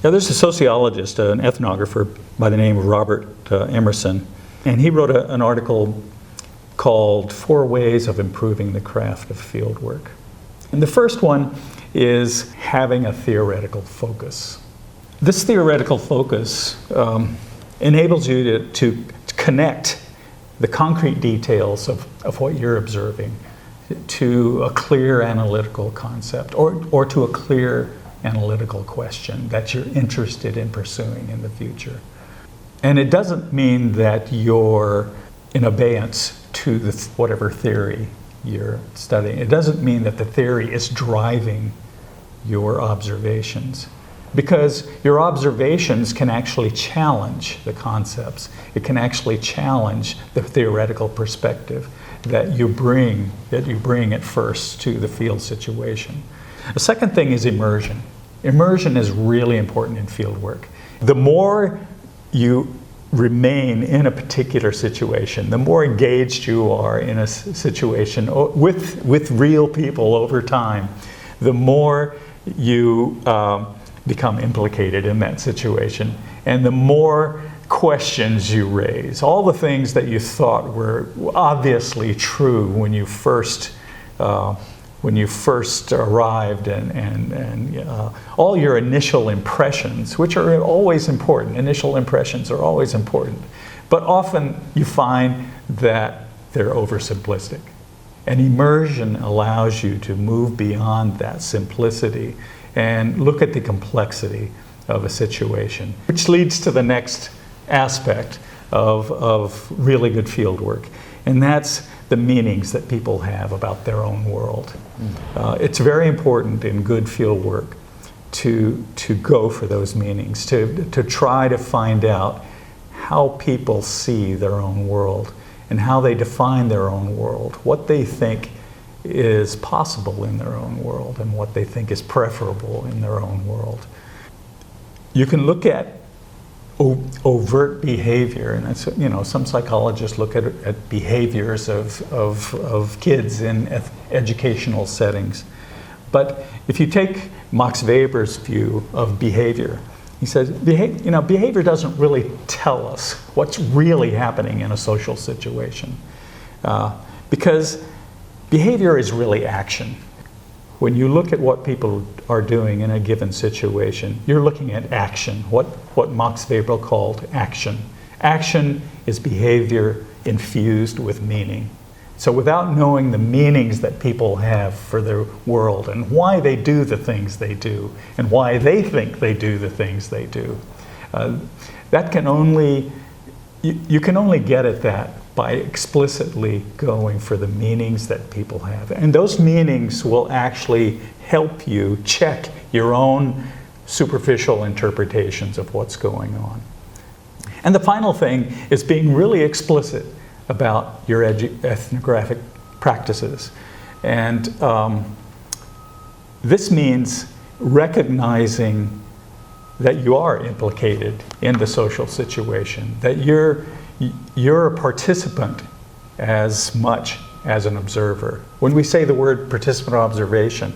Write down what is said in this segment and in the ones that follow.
Now, there's a sociologist, an ethnographer by the name of Robert Emerson, and he wrote an article called 4 Ways of Improving the Craft of Fieldwork. And the first one is having a theoretical focus. This theoretical focus enables you to connect the concrete details of what you're observing to a clear analytical concept or to a clear analytical question that you're interested in pursuing in the future. And it doesn't mean that you're in abeyance to whatever theory you're studying. It doesn't mean that the theory is driving your observations, because your observations can actually challenge the concepts. It can actually challenge the theoretical perspective that you bring at first to the field situation. The second thing is immersion. Immersion is really important in fieldwork. The more you remain in a particular situation, the more engaged you are in a situation with real people over time, the more you become implicated in that situation, and the more questions you raise. All the things that you thought were obviously true when you first arrived, and all your initial impressions, which are always important. Initial impressions are always important, but often you find that they're oversimplistic. And immersion allows you to move beyond that simplicity and look at the complexity of a situation, which leads to the next aspect of really good field work, and that's the meanings that people have about their own world. It's very important in good field work to go for those meanings, to try to find out how people see their own world and how they define their own world, what they think is possible in their own world and what they think is preferable in their own world. You can look at overt behavior, and it's, some psychologists look at behaviors of kids in educational settings. But if you take Max Weber's view of behavior, he says, behavior doesn't really tell us what's really happening in a social situation, because behavior is really action. When you look at what people are doing in a given situation, you're looking at action, what Max Weber called action. Action is behavior infused with meaning. So without knowing the meanings that people have for their world and why they do the things they do and why they think they do the things they do, that can only, you can only get at that by explicitly going for the meanings that people have. And those meanings will actually help you check your own superficial interpretations of what's going on. And the final thing is being really explicit about your ethnographic practices. And this means recognizing that you are implicated in the social situation, that you're a participant as much as an observer. When we say the word participant observation,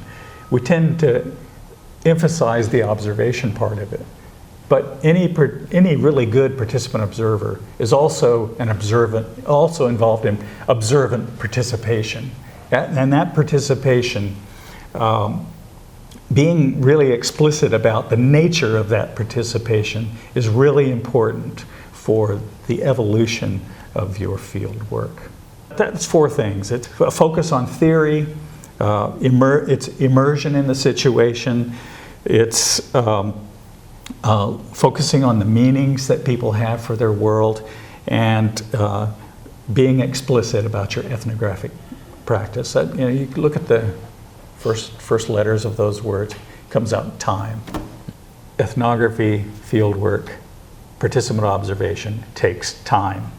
we tend to emphasize the observation part of it. But any really good participant observer is also also involved in observant participation. And that participation, being really explicit about the nature of that participation, is really important for the evolution of your field work. That's 4 things. It's a focus on theory, it's immersion in the situation, it's focusing on the meanings that people have for their world, and being explicit about your ethnographic practice. You look at the first letters of those words, it comes out time. Ethnography, field work, participant observation takes time.